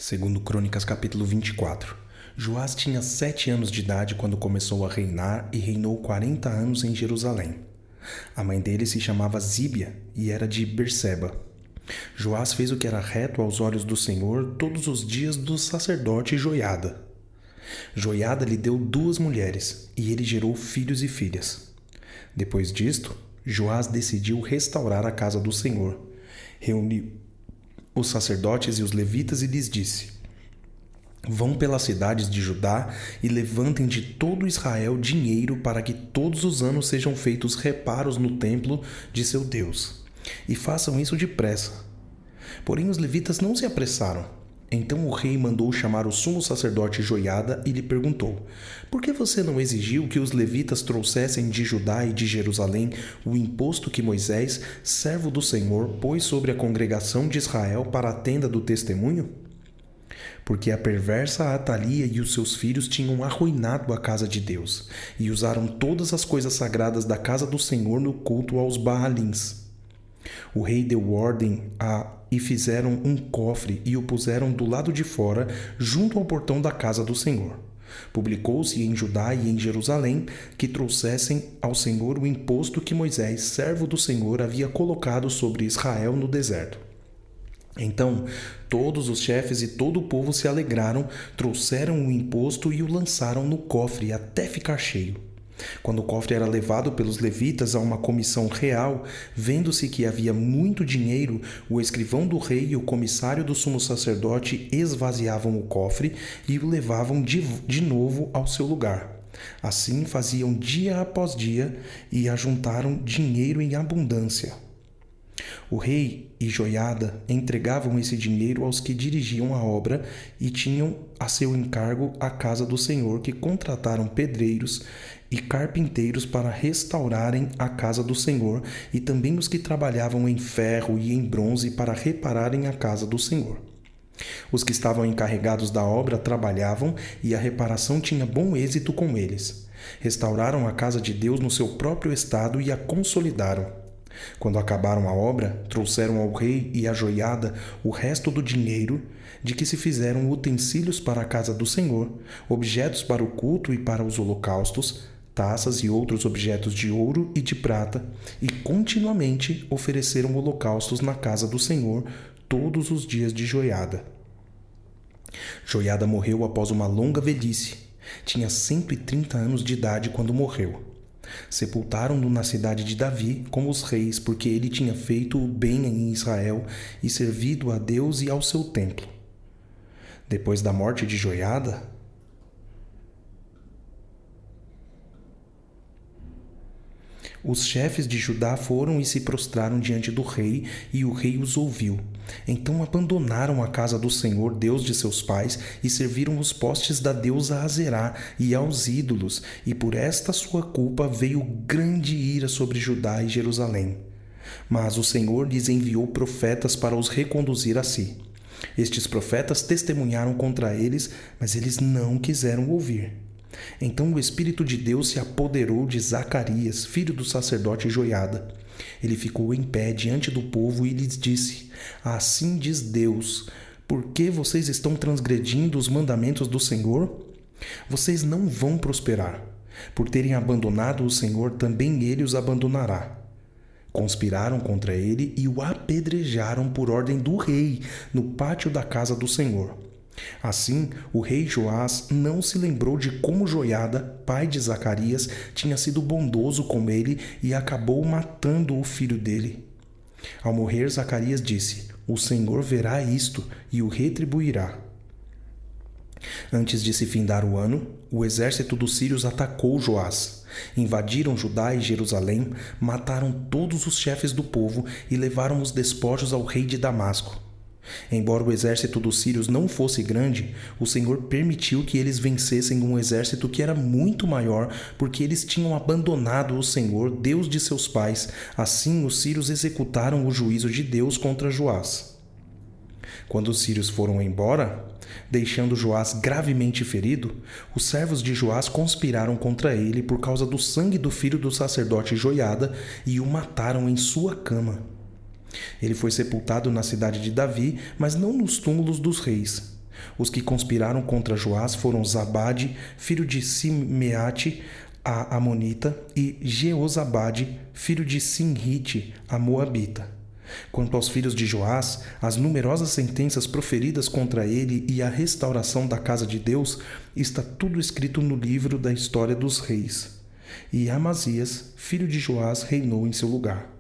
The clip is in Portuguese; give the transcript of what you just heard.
Segundo Crônicas capítulo 24. Joás tinha 7 anos de idade quando começou a reinar e reinou 40 anos em Jerusalém. A mãe dele se chamava Zíbia e era de Berseba. Joás fez o que era reto aos olhos do Senhor todos os dias do sacerdote Joiada. Joiada lhe deu 2 mulheres e ele gerou filhos e filhas. Depois disto, Joás decidiu restaurar a casa do Senhor. Reuniu os sacerdotes e os levitas e lhes disse: Vão pelas cidades de Judá e levantem de todo Israel dinheiro para que todos os anos sejam feitos reparos no templo de seu Deus. E façam isso depressa. Porém os levitas não se apressaram. Então o rei mandou chamar o sumo sacerdote Joiada e lhe perguntou: Por que você não exigiu que os levitas trouxessem de Judá e de Jerusalém o imposto que Moisés, servo do Senhor, pôs sobre a congregação de Israel para a tenda do testemunho? Porque a perversa Atalia e os seus filhos tinham arruinado a casa de Deus e usaram todas as coisas sagradas da casa do Senhor no culto aos Baalins. O rei deu ordem e fizeram um cofre e o puseram do lado de fora, junto ao portão da casa do Senhor. Publicou-se em Judá e em Jerusalém que trouxessem ao Senhor o imposto que Moisés, servo do Senhor, havia colocado sobre Israel no deserto. Então, todos os chefes e todo o povo se alegraram, trouxeram o imposto e o lançaram no cofre até ficar cheio. Quando o cofre era levado pelos levitas a uma comissão real, vendo-se que havia muito dinheiro, o escrivão do rei e o comissário do sumo sacerdote esvaziavam o cofre e o levavam de novo ao seu lugar. Assim faziam dia após dia e ajuntaram dinheiro em abundância. O rei e Joiada entregavam esse dinheiro aos que dirigiam a obra e tinham a seu encargo a casa do Senhor, que contrataram pedreiros e carpinteiros para restaurarem a casa do Senhor, e também os que trabalhavam em ferro e em bronze para repararem a casa do Senhor. Os que estavam encarregados da obra trabalhavam e a reparação tinha bom êxito com eles. Restauraram a casa de Deus no seu próprio estado e a consolidaram. Quando acabaram a obra, trouxeram ao rei e à Joiada o resto do dinheiro de que se fizeram utensílios para a casa do Senhor, objetos para o culto e para os holocaustos, taças e outros objetos de ouro e de prata, e continuamente ofereceram holocaustos na casa do Senhor todos os dias de Joiada. Joiada morreu após uma longa velhice. Tinha 130 anos de idade quando morreu. Sepultaram-no na cidade de Davi como os reis, porque ele tinha feito o bem em Israel e servido a Deus e ao seu templo. Depois da morte de Joiada, os chefes de Judá foram e se prostraram diante do rei, e o rei os ouviu. Então abandonaram a casa do Senhor, Deus de seus pais, e serviram os postes da deusa Azerá e aos ídolos, e por esta sua culpa veio grande ira sobre Judá e Jerusalém. Mas o Senhor lhes enviou profetas para os reconduzir a si. Estes profetas testemunharam contra eles, mas eles não quiseram ouvir. Então o Espírito de Deus se apoderou de Zacarias, filho do sacerdote Joiada. Ele ficou em pé diante do povo e lhes disse: Assim diz Deus, por que vocês estão transgredindo os mandamentos do Senhor? Vocês não vão prosperar. Por terem abandonado o Senhor, também ele os abandonará. Conspiraram contra ele e o apedrejaram por ordem do rei no pátio da casa do Senhor. Assim, o rei Joás não se lembrou de como Joiada, pai de Zacarias, tinha sido bondoso com ele e acabou matando o filho dele. Ao morrer, Zacarias disse: O Senhor verá isto e o retribuirá. Antes de se findar o ano, o exército dos sírios atacou Joás. Invadiram Judá e Jerusalém, mataram todos os chefes do povo e levaram os despojos ao rei de Damasco. Embora o exército dos sírios não fosse grande, o Senhor permitiu que eles vencessem um exército que era muito maior, porque eles tinham abandonado o Senhor, Deus de seus pais. Assim, os sírios executaram o juízo de Deus contra Joás. Quando os sírios foram embora, deixando Joás gravemente ferido, os servos de Joás conspiraram contra ele por causa do sangue do filho do sacerdote Joiada e o mataram em sua cama. Ele foi sepultado na cidade de Davi, mas não nos túmulos dos reis. Os que conspiraram contra Joás foram Zabade, filho de Simeate, a Amonita, e Jeozabade, filho de Sinrite, a Moabita. Quanto aos filhos de Joás, as numerosas sentenças proferidas contra ele e a restauração da casa de Deus, está tudo escrito no livro da história dos reis. E Amazias, filho de Joás, reinou em seu lugar.